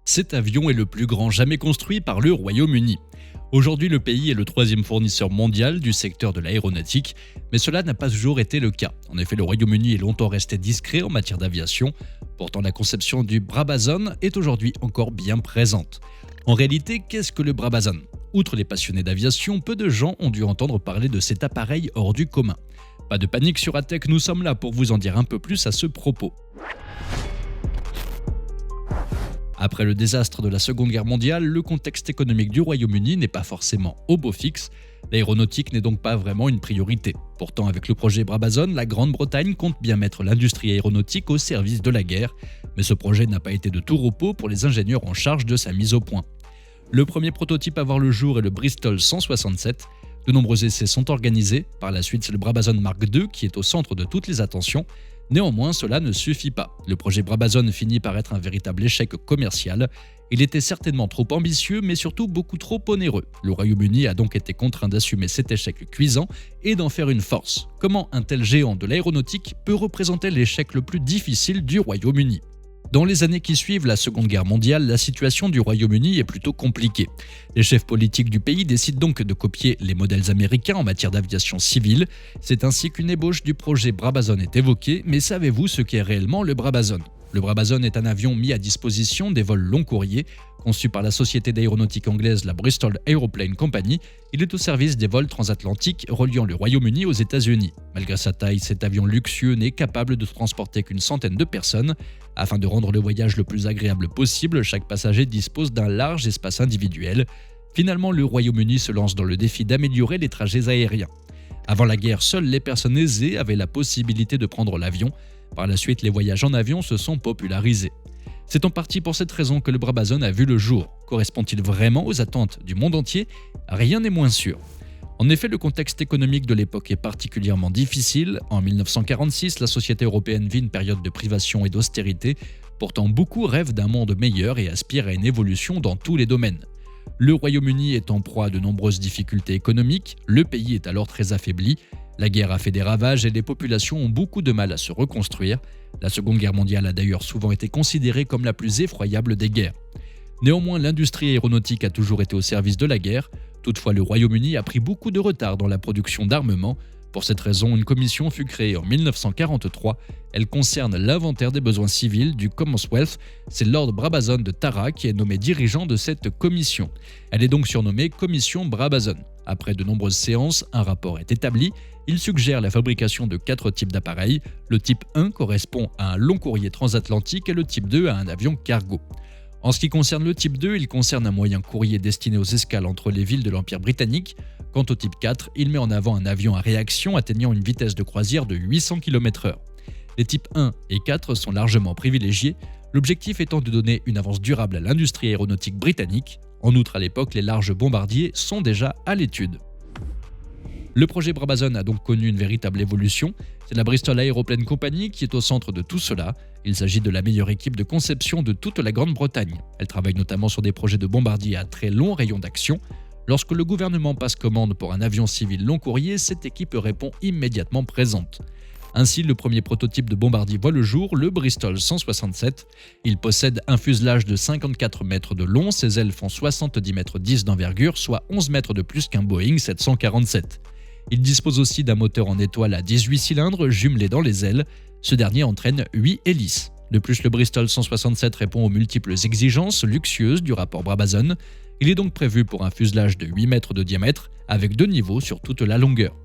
Cet avion est le plus grand jamais construit par le Royaume-Uni. Aujourd'hui, le pays est le troisième fournisseur mondial du secteur de l'aéronautique, mais cela n'a pas toujours été le cas. En effet, le Royaume-Uni est longtemps resté discret en matière d'aviation. Pourtant, la conception du Brabazon est aujourd'hui encore bien présente. En réalité, qu'est-ce que le Brabazon ? Outre les passionnés d'aviation, peu de gens ont dû entendre parler de cet appareil hors du commun. Pas de panique sur ATech, nous sommes là pour vous en dire un peu plus à ce propos. Après le désastre de la Seconde Guerre mondiale, le contexte économique du Royaume-Uni n'est pas forcément au beau fixe. L'aéronautique n'est donc pas vraiment une priorité. Pourtant, avec le projet Brabazon, la Grande-Bretagne compte bien mettre l'industrie aéronautique au service de la guerre. Mais ce projet n'a pas été de tout repos pour les ingénieurs en charge de sa mise au point. Le premier prototype à voir le jour est le Bristol 167. De nombreux essais sont organisés. Par la suite, c'est le Brabazon Mark II qui est au centre de toutes les attentions. Néanmoins, cela ne suffit pas. Le projet Brabazon finit par être un véritable échec commercial. Il était certainement trop ambitieux, mais surtout beaucoup trop onéreux. Le Royaume-Uni a donc été contraint d'assumer cet échec cuisant et d'en faire une force. Comment un tel géant de l'aéronautique peut représenter l'échec le plus difficile du Royaume-Uni ? Dans les années qui suivent la Seconde Guerre mondiale, la situation du Royaume-Uni est plutôt compliquée. Les chefs politiques du pays décident donc de copier les modèles américains en matière d'aviation civile. C'est ainsi qu'une ébauche du projet Brabazon est évoquée, mais savez-vous ce qu'est réellement le Brabazon ? Le Brabazon est un avion mis à disposition des vols long courriers. Conçu par la société d'aéronautique anglaise la Bristol Aeroplane Company, il est au service des vols transatlantiques reliant le Royaume-Uni aux États-Unis. Malgré sa taille, cet avion luxueux n'est capable de transporter qu'une centaine de personnes. Afin de rendre le voyage le plus agréable possible, chaque passager dispose d'un large espace individuel. Finalement, le Royaume-Uni se lance dans le défi d'améliorer les trajets aériens. Avant la guerre, seules les personnes aisées avaient la possibilité de prendre l'avion. Par la suite, les voyages en avion se sont popularisés. C'est en partie pour cette raison que le Brabazon a vu le jour. Correspond-il vraiment aux attentes du monde entier ? Rien n'est moins sûr. En effet, le contexte économique de l'époque est particulièrement difficile. En 1946, la société européenne vit une période de privation et d'austérité. Pourtant, beaucoup rêvent d'un monde meilleur et aspirent à une évolution dans tous les domaines. Le Royaume-Uni est en proie à de nombreuses difficultés économiques. Le pays est alors très affaibli. La guerre a fait des ravages et les populations ont beaucoup de mal à se reconstruire. La Seconde Guerre mondiale a d'ailleurs souvent été considérée comme la plus effroyable des guerres. Néanmoins, l'industrie aéronautique a toujours été au service de la guerre. Toutefois, le Royaume-Uni a pris beaucoup de retard dans la production d'armement. Pour cette raison, une commission fut créée en 1943. Elle concerne l'inventaire des besoins civils du Commonwealth. C'est Lord Brabazon de Tara qui est nommé dirigeant de cette commission. Elle est donc surnommée Commission Brabazon. Après de nombreuses séances, un rapport est établi. Il suggère la fabrication de 4 types d'appareils. Le type 1 correspond à un long courrier transatlantique et le type 2 à un avion cargo. En ce qui concerne le type 2, il concerne un moyen courrier destiné aux escales entre les villes de l'Empire britannique. Quant au type 4, il met en avant un avion à réaction atteignant une vitesse de croisière de 800 km/h. Les types 1 et 4 sont largement privilégiés, l'objectif étant de donner une avance durable à l'industrie aéronautique britannique. En outre, à l'époque, les larges bombardiers sont déjà à l'étude. Le projet Brabazon a donc connu une véritable évolution. C'est la Bristol Aeroplane Company qui est au centre de tout cela. Il s'agit de la meilleure équipe de conception de toute la Grande-Bretagne. Elle travaille notamment sur des projets de bombardiers à très long rayon d'action. Lorsque le gouvernement passe commande pour un avion civil long courrier, cette équipe répond immédiatement présente. Ainsi, le premier prototype de bombardier voit le jour, le Bristol 167. Il possède un fuselage de 54 mètres de long, ses ailes font 70 mètres 10 d'envergure, soit 11 mètres de plus qu'un Boeing 747. Il dispose aussi d'un moteur en étoile à 18 cylindres jumelé dans les ailes. Ce dernier entraîne 8 hélices. De plus, le Bristol 167 répond aux multiples exigences luxueuses du rapport Brabazon. Il est donc prévu pour un fuselage de 8 mètres de diamètre avec 2 niveaux sur toute la longueur.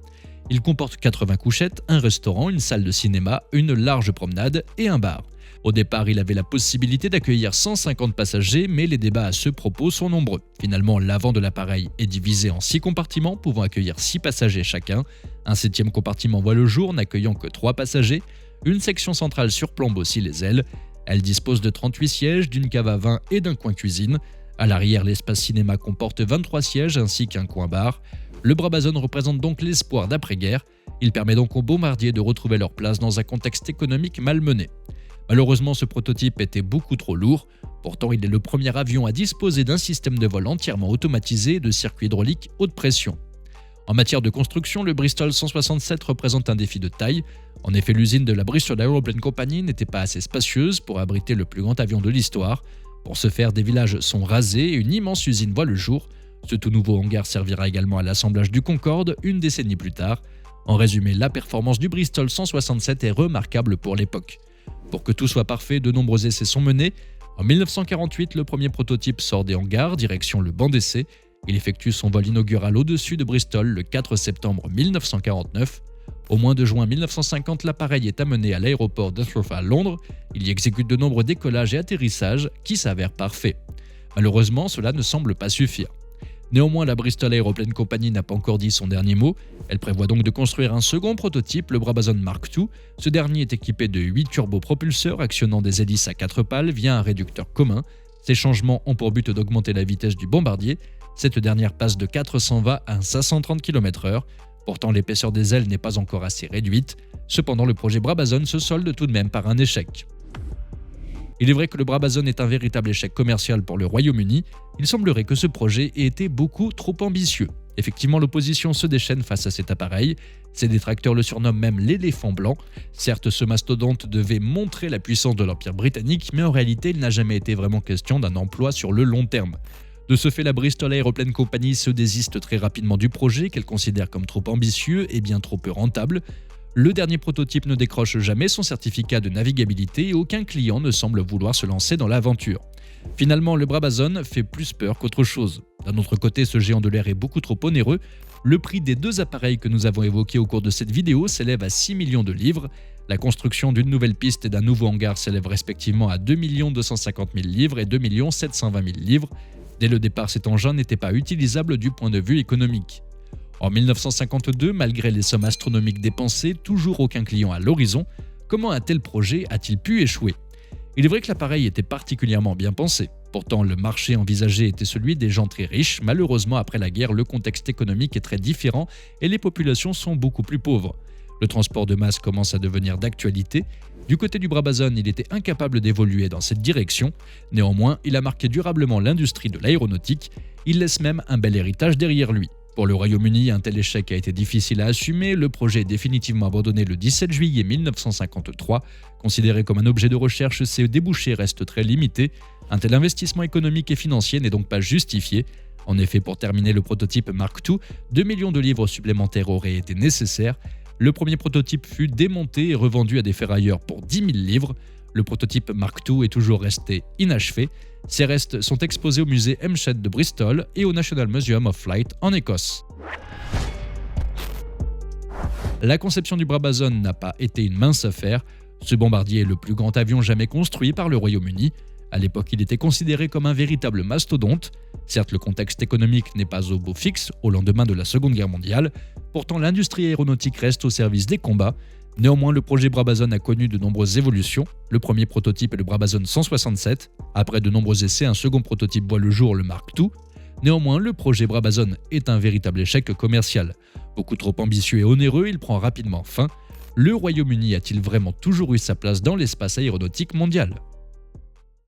Il comporte 80 couchettes, un restaurant, une salle de cinéma, une large promenade et un bar. Au départ, il avait la possibilité d'accueillir 150 passagers, mais les débats à ce propos sont nombreux. Finalement, l'avant de l'appareil est divisé en 6 compartiments, pouvant accueillir 6 passagers chacun. Un 7e compartiment voit le jour, n'accueillant que 3 passagers. Une section centrale surplombe aussi les ailes. Elle dispose de 38 sièges, d'une cave à vin et d'un coin cuisine. À l'arrière, l'espace cinéma comporte 23 sièges ainsi qu'un coin bar. Le Brabazon représente donc l'espoir d'après-guerre. Il permet donc aux bombardiers de retrouver leur place dans un contexte économique malmené. Malheureusement, ce prototype était beaucoup trop lourd. Pourtant, il est le premier avion à disposer d'un système de vol entièrement automatisé et de circuits hydrauliques haute pression. En matière de construction, le Bristol 167 représente un défi de taille. En effet, l'usine de la Bristol Aeroplane Company n'était pas assez spacieuse pour abriter le plus grand avion de l'histoire. Pour ce faire, des villages sont rasés et une immense usine voit le jour. Ce tout nouveau hangar servira également à l'assemblage du Concorde une décennie plus tard. En résumé, la performance du Bristol 167 est remarquable pour l'époque. Pour que tout soit parfait, de nombreux essais sont menés. En 1948, le premier prototype sort des hangars, direction le banc d'essai. Il effectue son vol inaugural au-dessus de Bristol le 4 septembre 1949. Au mois de juin 1950, l'appareil est amené à l'aéroport d'Heathrow à Londres. Il y exécute de nombreux décollages et atterrissages qui s'avèrent parfaits. Malheureusement, cela ne semble pas suffire. Néanmoins, la Bristol Aeroplane Company n'a pas encore dit son dernier mot. Elle prévoit donc de construire un second prototype, le Brabazon Mark II. Ce dernier est équipé de 8 turbopropulseurs actionnant des hélices à 4 pales via un réducteur commun. Ces changements ont pour but d'augmenter la vitesse du bombardier. Cette dernière passe de 420 à 530 km/h. Pourtant, l'épaisseur des ailes n'est pas encore assez réduite. Cependant, le projet Brabazon se solde tout de même par un échec. Il est vrai que le Brabazon est un véritable échec commercial pour le Royaume-Uni. Il semblerait que ce projet ait été beaucoup trop ambitieux. Effectivement, l'opposition se déchaîne face à cet appareil. Ses détracteurs le surnomment même l'éléphant blanc. Certes, ce mastodonte devait montrer la puissance de l'Empire britannique, mais en réalité, il n'a jamais été vraiment question d'un emploi sur le long terme. De ce fait, la Bristol Aeroplane Company se désiste très rapidement du projet, qu'elle considère comme trop ambitieux et bien trop peu rentable. Le dernier prototype ne décroche jamais son certificat de navigabilité et aucun client ne semble vouloir se lancer dans l'aventure. Finalement, le Brabazon fait plus peur qu'autre chose. D'un autre côté, ce géant de l'air est beaucoup trop onéreux. Le prix des deux appareils que nous avons évoqués au cours de cette vidéo s'élève à 6 millions de livres. La construction d'une nouvelle piste et d'un nouveau hangar s'élève respectivement à 2 250 000 livres et 2 720 000 livres. Dès le départ, cet engin n'était pas utilisable du point de vue économique. En 1952, malgré les sommes astronomiques dépensées, toujours aucun client à l'horizon. Comment un tel projet a-t-il pu échouer ? Il est vrai que l'appareil était particulièrement bien pensé. Pourtant, le marché envisagé était celui des gens très riches. Malheureusement, après la guerre, le contexte économique est très différent et les populations sont beaucoup plus pauvres. Le transport de masse commence à devenir d'actualité. Du côté du Brabazon, il était incapable d'évoluer dans cette direction. Néanmoins, il a marqué durablement l'industrie de l'aéronautique. Il laisse même un bel héritage derrière lui. Pour le Royaume-Uni, un tel échec a été difficile à assumer. Le projet est définitivement abandonné le 17 juillet 1953. Considéré comme un objet de recherche, ses débouchés restent très limités. Un tel investissement économique et financier n'est donc pas justifié. En effet, pour terminer le prototype Mark II, 2 millions de livres supplémentaires auraient été nécessaires. Le premier prototype fut démonté et revendu à des ferrailleurs pour 10 000 livres. Le prototype Mark II est toujours resté inachevé. Ses restes sont exposés au musée Hampstead de Bristol et au National Museum of Flight en Écosse. La conception du Brabazon n'a pas été une mince affaire. Ce bombardier est le plus grand avion jamais construit par le Royaume-Uni. À l'époque, il était considéré comme un véritable mastodonte. Certes, le contexte économique n'est pas au beau fixe au lendemain de la Seconde Guerre mondiale. Pourtant, l'industrie aéronautique reste au service des combats. Néanmoins, le projet Brabazon a connu de nombreuses évolutions. Le premier prototype est le Brabazon 167. Après de nombreux essais, un second prototype voit le jour, le Mark II. Néanmoins, le projet Brabazon est un véritable échec commercial. Beaucoup trop ambitieux et onéreux, il prend rapidement fin. Le Royaume-Uni a-t-il vraiment toujours eu sa place dans l'espace aéronautique mondial ?